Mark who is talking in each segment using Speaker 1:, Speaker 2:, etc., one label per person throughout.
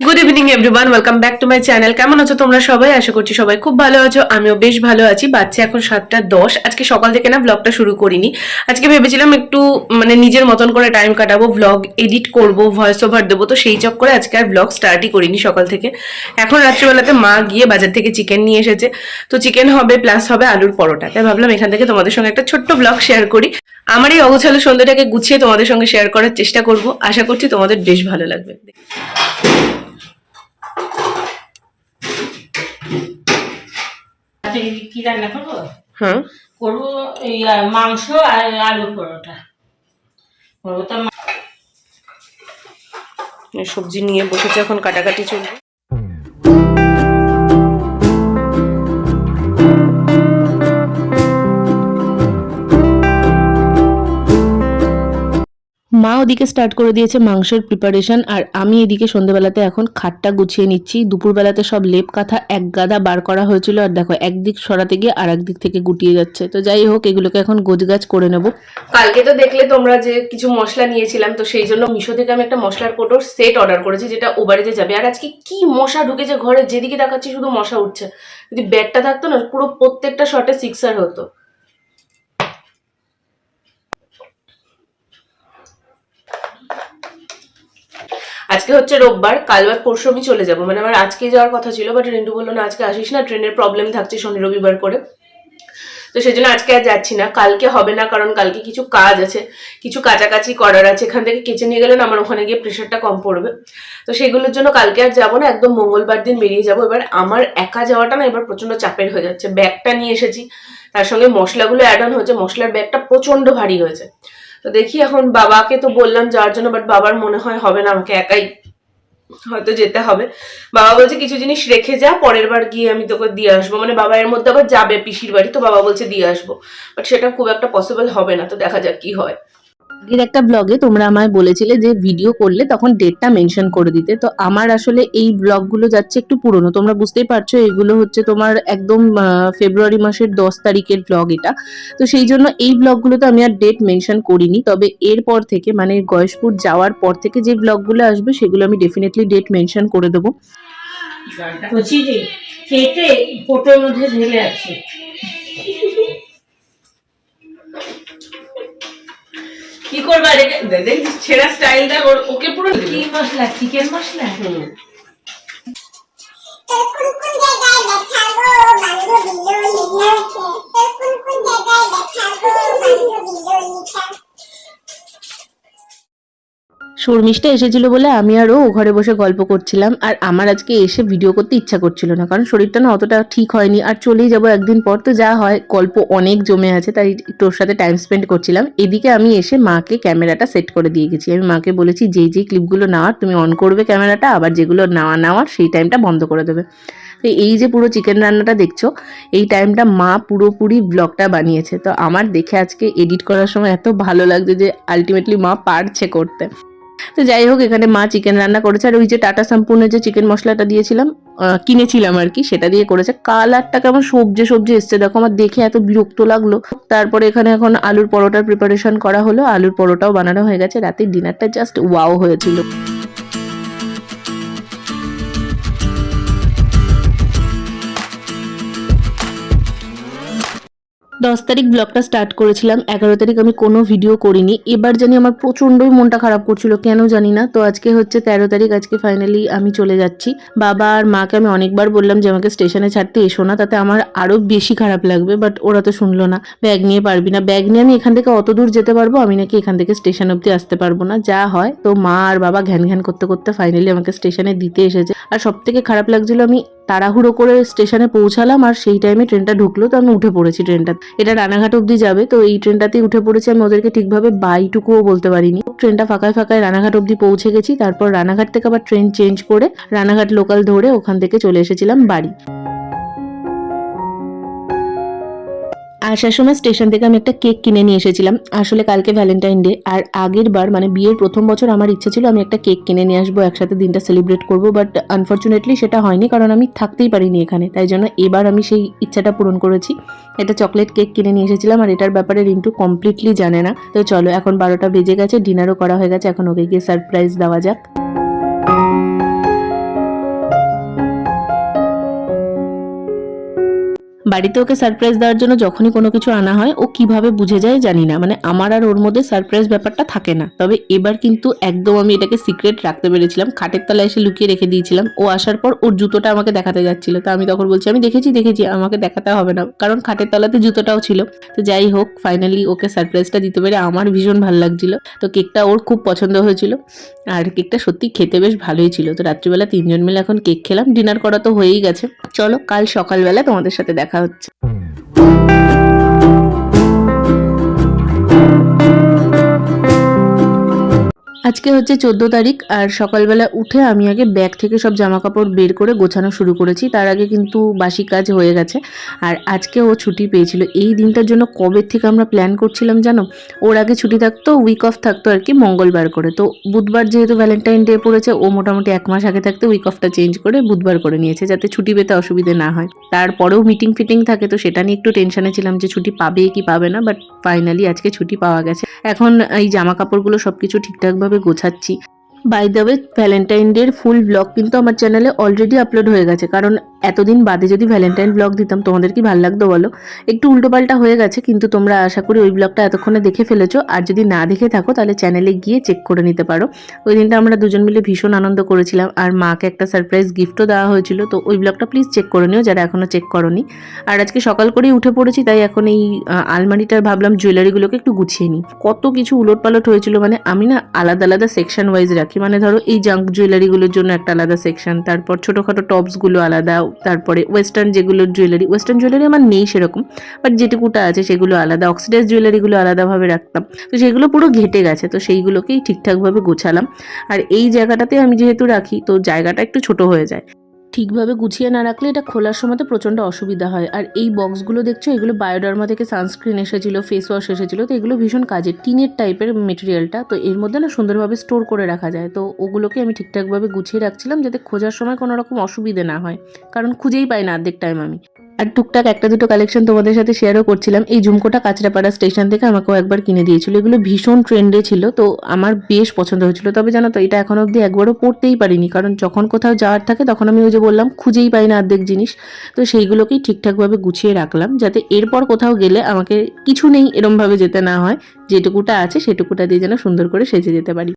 Speaker 1: Good evening everyone, welcome back to my channel. কেমন আছো তোমরা সবাই? আশা করছি সবাই খুব ভালো আছো, আমিও বেশ ভালো আছি। বাচ্চা এখন 7:10। আজকে সকাল থেকে না ব্লগটা শুরু করিনি। আজকে ভেবেছিলাম একটু নিজের মতন করে টাইম কাটাবো, ব্লগ এডিট করব, ভয়েস ওভার দেবো, তো সেই চক্করে আজকে আর ব্লগ স্টার্টই করিনি সকাল থেকে। এখন রাত্রিবেলাতে মা গিয়ে বাজার থেকে চিকেন নিয়ে এসেছে, তো চিকেন হবে প্লাস হবে আলুর পরোটা। তাই ভাবলাম এখান থেকে তোমাদের সঙ্গে একটা ছোট্ট ব্লগ শেয়ার করি। আমার এই অগোছালো সন্ধ্যাটাকে গুছিয়ে তোমাদের সঙ্গে শেয়ার করার চেষ্টা করব। আশা করছি তোমাদের বেশ ভালো লাগবে।
Speaker 2: কি রান্না করবো?
Speaker 1: হ্যাঁ,
Speaker 2: করবো এই মাংস আর আলুর পরোটা করবো তো।
Speaker 1: সবজি নিয়ে বসেছে, এখন কাটাকাটি চলবে। মা ওদিকে স্টার্ট করে দিয়েছে মাংসের প্রিপারেশন, আর আমি এদিকে সন্ধ্যাবেলাতে এখন খাটটা গুছিয়ে নিচ্ছি। দুপুরবেলাতে সব লেপ কাঁথা এক গাদা বার করা হয়েছিল, আর দেখো একদিক সরাতে গিয়ে আর একদিক থেকে গুটিয়ে যাচ্ছে। তো যাই হোক, এগুলোকে এখন গোছগাছ করে নেব। কালকে তো দেখলে তোমরা যে কিছু মশলা নিয়েছিলাম, তো সেই জন্য মিশো থেকে আমি একটা মশলার কোটোর সেট অর্ডার করেছি, যেটা ওবারেতে যাবে। আর আজকে কি মশা ঢুকেছে ঘরে, যেদিকে তাকাচ্ছি শুধু মশা উঠছে। যদি ব্যাটটা থাকতো না, পুরো প্রত্যেকটা শটে সিক্সার হতো। আজকে হচ্ছে রোববার, কাল আর পরশু আমি চলে যাবো। আমার আজকে যাওয়ার কথা ছিল, বাট রিন্টু বললো না আজকে আসিস না, ট্রেনের প্রবলেম থাকছে শনি রবিবার করে। তো সেই জন্য আজকে আর যাচ্ছি না। কালকে হবে না, কারণ কালকে কিছু কাজ আছে, কিছু কাছাকাছি করার আছে। এখান থেকে কেচে নিয়ে গেলে না আমার ওখানে গিয়ে প্রেশারটা কম পড়বে। তো সেগুলোর জন্য কালকে আর যাবো না, একদম মঙ্গলবার দিন বেরিয়ে যাবো। এবার আমার একা যাওয়াটা না এবার প্রচন্ড চাপের হয়ে যাচ্ছে। ব্যাগটা নিয়ে এসেছি, তার সঙ্গে মশলাগুলো অ্যাড অন হয়েছে, মশলার ব্যাগটা প্রচন্ড ভারী হয়েছে। তো দেখি, এখন বাবাকে তো বললাম যাওয়ার জন্য, বাট বাবার মনে হয় হবে না, আমাকে একাই হয়তো যেতে হবে। বাবা বলছে কিছু জিনিস রেখে যা, পরের বার গিয়ে আমি তোকে দিয়ে আসবো। বাবা এর মধ্যে আবার যাবে পিসির বাড়ি, তো বাবা বলছে দিয়ে আসবো, বাট সেটা খুব একটা পসিবল হবে না। তো দেখা যাক কি হয়। আগের একটা ব্লগে তোমরা আমায় বলেছিলে যে ভিডিও করলে তখন ডেটটা মেনশন করে দিতে। তো আমার আসলে এই ব্লগগুলো যাচ্ছে একটু পুরনো, তোমরা বুঝতেই পারছো। এগুলো হচ্ছে তোমার একদম ফেব্রুয়ারি মাসের 10 তারিখের ব্লগ এটা। তো সেই জন্য এই ব্লগগুলোতে আমি আর ডেট মেনশন করিনি। তবে এরপর থেকে গয়েশপুর যাওয়ার পর থেকে যে ব্লগগুলো আসবে সেগুলো আমি ডেফিনেটলি ডেট মেনশন করে দেবো।
Speaker 2: বলছি যে কেটে কোটোর মধ্যে ঢেলে আছে।
Speaker 1: কি করবা রে, ছেঁড়া স্টাইলটা ওকে পুরো।
Speaker 2: কি মশলা? চিকেন মশলা।
Speaker 3: কোন কোন জায়গায় দেখাবো বান্ধবী ললিতা, কোন কোন জায়গায় দেখাবো বান্ধবী ললিতা।
Speaker 1: শর্মিষ্ঠা এসেছিল বলে আমি আরও ঘরে বসে গল্প করছিলাম। আর আমার আজকে এসে ভিডিও করতে ইচ্ছা করছিল না, কারণ শরীরটা না অতটা ঠিক হয়নি। আর চলেই যাবো একদিন পর, তো যা হয় গল্প অনেক জমে আছে, তাই তোর সাথে টাইম স্পেন্ড করছিলাম। এদিকে আমি এসে মাকে ক্যামেরাটা সেট করে দিয়ে গেছি। আমি মাকে বলেছি যেই ক্লিপগুলো নেওয়ার তুমি অন করবে ক্যামেরাটা, আবার যেগুলো নেওয়ার সেই টাইমটা বন্ধ করে দেবে। তো এই যে পুরো চিকেন রান্নাটা দেখছো, এই টাইমটা মা পুরোপুরি ব্লগটা বানিয়েছে। তো আমার দেখে আজকে এডিট করার সময় এত ভালো লাগছে যে আলটিমেটলি মা পারছে করতে। তো যাই হোক, এখানে মা চিকেন রান্না করেছে, আর ওই যে টাটা সম্পূর্ণের যে চিকেন মশলাটা দিয়েছিলাম, কিনেছিলাম আর কি, সেটা দিয়ে করেছে। কালারটা কেমন সবজি সবজি এসছে দেখো, আমার দেখে এত বিরক্ত লাগলো। তারপরে এখানে এখন আলুর পরোটার প্রিপারেশন করা হলো, আলুর পরোটাও বানানো হয়ে গেছে। রাতের ডিনারটা জাস্ট ওয়াও হয়েছিল। 10 তারিখ ব্লগটা স্টার্ট করেছিলাম, 11 তারিখ আমি কোনো ভিডিও করিনি। এবার জানি আমার প্রচণ্ডই মনটা খারাপ করছিল, কেন জানি না। তো আজকে হচ্ছে 13 তারিখ, আজকে ফাইনালি আমি চলে যাচ্ছি। বাবা আর মাকে আমি অনেকবার বললাম যে আমাকে স্টেশনে ছাড়তে এসো না, তাতে আমার আরও বেশি খারাপ লাগবে, বাট ওরা তো শুনলো না। ব্যাগ নিয়ে পারবি না, ব্যাগ নিয়ে আমি এখান থেকে অত দূর যেতে পারবো, আমি নাকি এখান থেকে স্টেশন অবধি আসতে পারবো না, যা হয়। তো মা আর বাবা ঘ্যান ঘ্যান করতে করতে ফাইনালি আমাকে স্টেশনে দিতে এসেছে। আর সব থেকে খারাপ লাগছিল, আমি তাড়াহুড়ো করে স্টেশনে পৌঁছালাম, আর সেই টাইমে ট্রেনটা ঢুকলো, তো আমি উঠে পড়েছি ট্রেনটা। এটা রানাঘাট অবধি যাবে, তো এই ট্রেনটাতেই উঠে পড়েছি আমি। ওদেরকে ঠিকভাবে বাইটুকুও বলতে পারিনি। ট্রেনটা ফাঁকায় ফাঁকায় রানাঘাট অবধি পৌঁছে গেছি। তারপর রানাঘাট থেকে আবার ট্রেন চেঞ্জ করে রানাঘাট লোকাল ধরে ওখান থেকে চলে এসেছিলাম বাড়ি। আসার সময় স্টেশন থেকে আমি একটা কেক কিনে নিয়ে এসেছিলাম। আসলে কালকে ভ্যালেন্টাইন ডে, আর আগের বার বিয়ের প্রথম বছর আমার ইচ্ছা ছিল আমি একটা কেক কিনে নিয়ে আসবো, একসাথে দিনটা সেলিব্রেট করবো, বাট আনফর্চুনেটলি সেটা হয়নি, কারণ আমি থাকতেই পারিনি এখানে। তাই জন্য এবার আমি সেই ইচ্ছাটা পূরণ করেছি। একটা চকলেট কেক কিনে নিয়ে এসেছিলাম, আর এটার ব্যাপারে রিন্টু কমপ্লিটলি জানে না। তো চলো, এখন 12টা বেজে গেছে, ডিনারও করা হয়ে গেছে, এখন ওকে গিয়ে সারপ্রাইজ দেওয়া যাক। বাড়িতে ওকে সারপ্রাইজ দেওয়ার জন্য যখনই কোনো কিছু আনা হয় ও কিভাবে বুঝে যায় জানি না, মানে আমার আর ওর মধ্যে সারপ্রাইজ ব্যাপারটা থাকে না। তবে এবার কিন্তু একদম আমি এটাকে সিক্রেট রাখতে পেরেছিলাম, খাটের তলায় এসে লুকিয়ে রেখে দিয়েছিলাম। ও আসার পর ওর জুতোটা আমাকে দেখাতে যাচ্ছিল, তো আমি তখন বলছি আমি দেখেছি আমাকে দেখাতে হবে না, কারণ খাটের তলাতে জুতোটাও ছিল। তো যাই হোক, ফাইনালি ওকে সারপ্রাইজটা দিতে পেরে আমার ভীষণ ভালো লাগছিল। তো কেকটা ওর খুব পছন্দ হয়েছিল, আর কেকটা সত্যি খেতে বেশ ভালোই ছিল। তো রাত্রিবেলা 3জন মিলে এখন কেক খেলাম, ডিনার করা তো হয়েই গেছে। চলো কাল সকালবেলা তোমাদের সাথে দেখা হচ্ছে। আজকে হচ্ছে 14 তারিখ, আর সকালবেলা উঠে আমি আগে ব্যাগ থেকে সব জামা কাপড় বের করে গোছানো শুরু করেছি। তার আগে কিন্তু বাসি কাজ হয়ে গেছে। আর আজকে ও ছুটি পেয়েছিল, এই দিনটার জন্য কবে থেকে আমরা প্ল্যান করছিলাম জানো। ওর আগে ছুটি থাকতো, উইক অফ থাকতো আর কি মঙ্গলবার করে। তো বুধবার যেহেতু ভ্যালেন্টাইন ডে পড়েছে, ও মোটামুটি 1 মাস আগে থাকতে উইক অফটা চেঞ্জ করে বুধবার করে নিয়েছে, যাতে ছুটি পেতে অসুবিধে না হয়। তারপরেও মিটিং ফিটিং থাকে, তো সেটা নিয়ে একটু টেনশনে ছিলাম যে ছুটি পাবে কি পাবে না, বাট ফাইনালি আজকে ছুটি পাওয়া গেছে। এখন এই জামা কাপড়গুলো সবকিছু ঠিকঠাকভাবে গোছাচ্ছি। বাই দ্য ওয়ে, ভ্যালেন্টাইন ডের ফুল ব্লগ কিন্তু আমার চ্যানেলে অলরেডি আপলোড হয়ে গেছে, কারণ এতদিন বাদে যদি ভ্যালেন্টাইন ব্লগ দিতাম তোমাদের কি ভালো লাগতো বলো। একটু উল্টোপাল্টা হয়ে গেছে, কিন্তু তোমরা আশা করি ওই ব্লগটা এতক্ষণে দেখে ফেলেছো, আর যদি না দেখে থাকো তাহলে চ্যানেলে গিয়ে চেক করে নিতে পারো। ওই দিনটা আমরা দুজন মিলে ভীষণ আনন্দ করেছিলাম, আর মাকে একটা সারপ্রাইজ গিফটও দেওয়া হয়েছিল। তো ওই ব্লগটা প্লিজ চেক করে নিও যারা এখনও চেক করোনি। আর আজকে সকাল করেই উঠে পড়েছি, তাই এখন এই আলমারিটার ভাবলাম জুয়েলারিগুলোকে একটু গুছিয়ে নিই। কত কিছু উলটপালট হয়েছিল, মানে আমি না আলাদা আলাদা সেকশন ওয়াইজ রাখি, মানে ধরো এই জাঙ্ক জুয়েলারিগুলোর জন্য একটা আলাদা সেকশন, তারপর ছোটোখাটো টপসগুলো আলাদা, তারপরে ওয়েস্টার্ন যেগুলো ওয়েস্টার্ন জুয়েলারি আমার নেই সেরকম, বাট যেটুকুটা আছে সেগুলো আলাদা, অক্সিডাইজ জুয়েলারিগুলো আলাদাভাবে রাখতাম। তো সেগুলো পুরো ঘেটে গেছে, তো সেইগুলোকেই ঠিকঠাকভাবে গোছালাম। আর এই জায়গাটাতে আমি যেহেতু রাখি, তো জায়গাটা একটু ছোট হয়ে যায়। ঠিকভাবে গুছিয়ে না রাখলে এটা খোলার সময় তো প্রচণ্ড অসুবিধা হয়। আর এই বক্সগুলো দেখছো, এগুলো বায়োডার্মা থেকে সানস্ক্রিন এসেছিল, ফেস ওয়াশ এসেছিলো, তো এগুলো ভীষণ কাজের, টিনের টাইপের মেটেরিয়ালটা। তো এর মধ্যে না সুন্দরভাবে স্টোর করে রাখা যায়। তো ওগুলোকে আমি ঠিকঠাকভাবে গুছিয়ে রাখছিলাম যাতে খোঁজার সময় কোনো রকম অসুবিধে না হয়, কারণ খুঁজেই পাই না অর্ধেক টাইম আমি। আর টুকটাক একটা দুটো কালেকশন তোমাদের সাথে শেয়ারও করছিলাম। এই ঝুমকোটা কাঁচরাপাড়া স্টেশন থেকে আমাকেও একবার কিনে দিয়েছিল, এগুলো ভীষণ ট্রেন্ডে ছিল, তো আমার বেশ পছন্দ হয়েছিল। তবে জানো তো, এটা এখন অবধি একবারও পরতেই পারিনি, কারণ যখন কোথাও যাওয়ার থাকে তখন আমি ওই যে বললাম খুঁজেই পাই না অর্ধেক জিনিস। তো সেইগুলোকেই ঠিকঠাকভাবে গুছিয়ে রাখলাম, যাতে এরপর কোথাও গেলে আমাকে কিছু নেই এরমভাবে যেতে না হয়, যেটুকুটা আছে সেটুকুটা দিয়ে যেন সুন্দর করে সেজে যেতে পারি।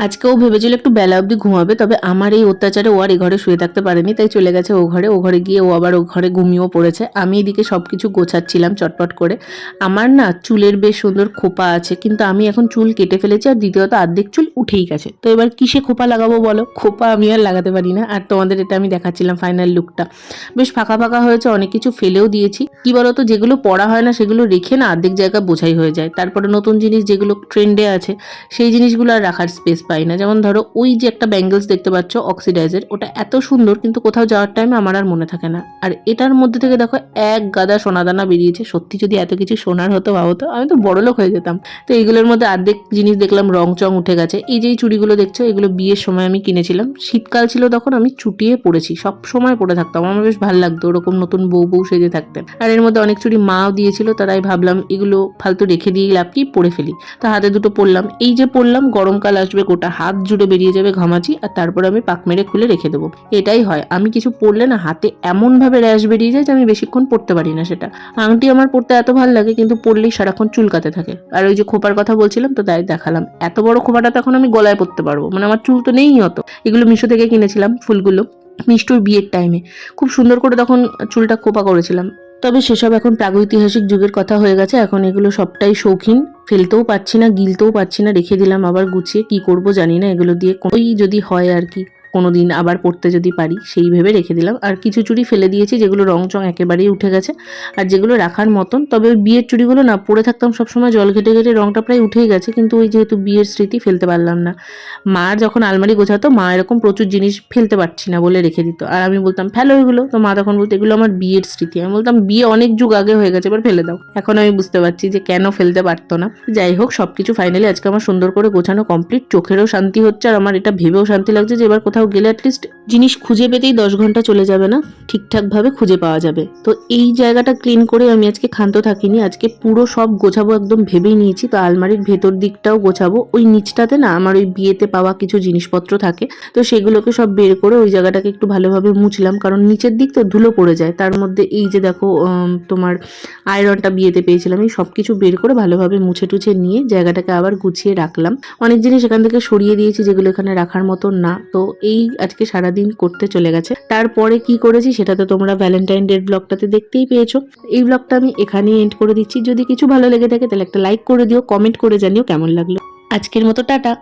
Speaker 1: আজকেও ভেবেছিল একটু বেলা অবধি ঘুমাবে, তবে আমার এই অত্যাচারে ও আর এই ঘরে শুয়ে থাকতে পারেনি, তাই চলে গেছে ও ঘরে গিয়ে ও আবার ও ঘরে ঘুমিয়েও পড়েছে। আমি এদিকে সব কিছু গোছাচ্ছিলাম চটপট করে। আমার না চুলের বেশ সুন্দর খোপা আছে, কিন্তু আমি এখন চুল কেটে ফেলেছি, আর দ্বিতীয়ত অর্ধেক চুল উঠেই গেছে। তো এবার কিসে খোপা লাগাবো বলো, খোপা আমি আর লাগাতে পারি না। আর তোমাদের এটা আমি দেখাচ্ছিলাম ফাইনাল লুকটা, বেশ ফাঁকা ফাঁকা হয়েছে, অনেক কিছু ফেলেও দিয়েছি। কি বলতো, যেগুলো পরা হয় না সেগুলো রেখে না অর্ধেক জায়গা বোঝাই হয়ে যায়। তারপরে নতুন জিনিস যেগুলো ট্রেন্ডে আছে সেই জিনিসগুলো আর রাখার স্পেস পাই না। যেমন ধরো ওই যে একটা ব্যাঙ্গলস দেখতে পাচ্ছ অক্সিডাইজের, ওটা এত সুন্দর, কিন্তু কোথাও যাওয়ার টাইমে আমার আর মনে থাকে না। আর এটার মধ্যে থেকে দেখো এক গাদা সোনাদানা বেরিয়েছে। সত্যি যদি এত কিছু সোনার হতো বা হতো, আমি তো বড়লোক হয়ে যেতাম। তো এইগুলোর মধ্যে অর্ধেক জিনিস দেখলাম রং চং উঠে গেছে। এই যে এই চুড়িগুলো দেখছো, এগুলো বিয়ের সময় আমি কিনেছিলাম, শীতকাল ছিল তখন, আমি চুটিয়ে পরেছি, সব সময় পরে থাকতাম, আমার বেশ ভালো লাগতো ওরকম নতুন বউ সেজে থাকতে। আর এর মধ্যে অনেক চুড়ি মাও দিয়েছিল, তারাই ভাবলাম এগুলো ফালতু রেখে দিয়ে লাভ কি, পরে ফেলি। তা হাতে দুটো পরলাম, এই যে পরলাম, গরমকাল আসবে গোটা হাত জুড়ে বেরিয়ে যাবে ঘামাচি, আর তারপর আমি পাক মেরে খুলে রেখে দেবো। এটাই হয়, আমি কিছু পরলে না হাতে এমন ভাবে র্যাশ বেরিয়ে যায় যে আমি বেশিক্ষণ পরতে পারি না সেটা। আংটি আমার পরতে এত ভালো লাগে, কিন্তু পরলেই সারাক্ষণ চুলকাতে থাকে। আর ওই যে খোপার কথা বলছিলাম, তো তাই দেখালাম, এত বড় খোপাটা তো এখন আমি গলায় পরতে পারবো, মানে আমার চুল তো নেই অত। এগুলো মিশো থেকে কিনেছিলাম, ফুলগুলো মিষ্টুর বিয়ের টাইমে খুব সুন্দর করে তখন চুলটা খোপা করেছিলাম। তবে সেসব এখন প্রাগৈতিহাসিক যুগের কথা হয়ে গেছে, এখন এগুলো সবটাই শৌখিন, ফেলতেও পাচ্ছি না, গিলতেও পাচ্ছি না, রেখে দিলাম আবার গুছিয়ে। কি করব জানি না এগুলো দিয়ে, ওই যদি হয় আর কি কোনোদিন আবার পড়তে যদি পারি সেই ভেবে রেখে দিলাম। আর কিছু চুড়ি ফেলে দিয়েছি যেগুলো রং চং একেবারেই উঠে গেছে, আর যেগুলো রাখার মতন। তবে ওই বিয়ের চুড়িগুলো না পরে থাকতাম সবসময়, জল ঘেটে ঘেটে রংটা প্রায় উঠেই গেছে, কিন্তু ওই যেহেতু বিয়ের স্মৃতি ফেলতে পারলাম না। মা যখন আলমারি গোছাতো, মা এরকম প্রচুর জিনিস ফেলতে পারছি না বলে রেখে দিত, আর আমি বলতাম ফেলো এগুলো, তো মা তখন বলতো এগুলো আমার বিয়ের স্মৃতি। আমি বলতাম বিয়ে অনেক যুগ আগে হয়ে গেছে, এবার ফেলে দাও। এখন আমি বুঝতে পারছি যে কেন ফেলতে পারতো না। যাই হোক, সবকিছু ফাইনালি আজকে আমার সুন্দর করে গোছানো কমপ্লিট, চোখেরও শান্তি হচ্ছে, আর আমার এটা ভেবেও শান্তি লাগছে যে এবার কোথাও গেলে অ্যাটলিস্ট জিনিস খুঁজে পেতেই 10 ঘন্টা চলে যাবে না, ঠিকঠাকভাবে খুঁজে পাওয়া যাবে। তো এই জায়গাটা ক্লিন করে আমি আজকে ক্ষান্ত থাকিনি, আজকে পুরো সব গোছাবো একদম ভেবেই নিয়েছি। তো আলমারির ভেতর দিকটাও গোছাবো, ওই নিচটাতে না আমার ওই বিয়েতে পাওয়া কিছু জিনিসপত্র থাকে, তো সেগুলোকে সব বের করে ওই জায়গাটাকে একটু ভালোভাবে মুছলাম, কারণ নিচের দিক তো ধুলো পড়ে যায়। তার মধ্যে এই যে দেখো তোমার আয়রনটা বিয়েতে পেয়েছিলাম, এই সব কিছু বের করে ভালোভাবে মুছে টুছে নিয়ে জায়গাটাকে আবার গুছিয়ে রাখলাম। অনেক জিনিস এখান থেকে সরিয়ে দিয়েছি যেগুলো এখানে রাখার মতো না। তো এই আজকে সারাদিন করতে চলে গেছে। তারপরে কি করেছি সেটা তো তোমরা ভ্যালেন্টাইন ডে ব্লগটাতে দেখতেই পেয়েছো। এই ব্লগটা আমি এখানেই এন্ড করে দিচ্ছি। যদি কিছু ভালো লেগে থাকে তাহলে একটা লাইক করে দিও, কমেন্ট করে জানিও কেমন লাগলো। আজকের মতো টাটা।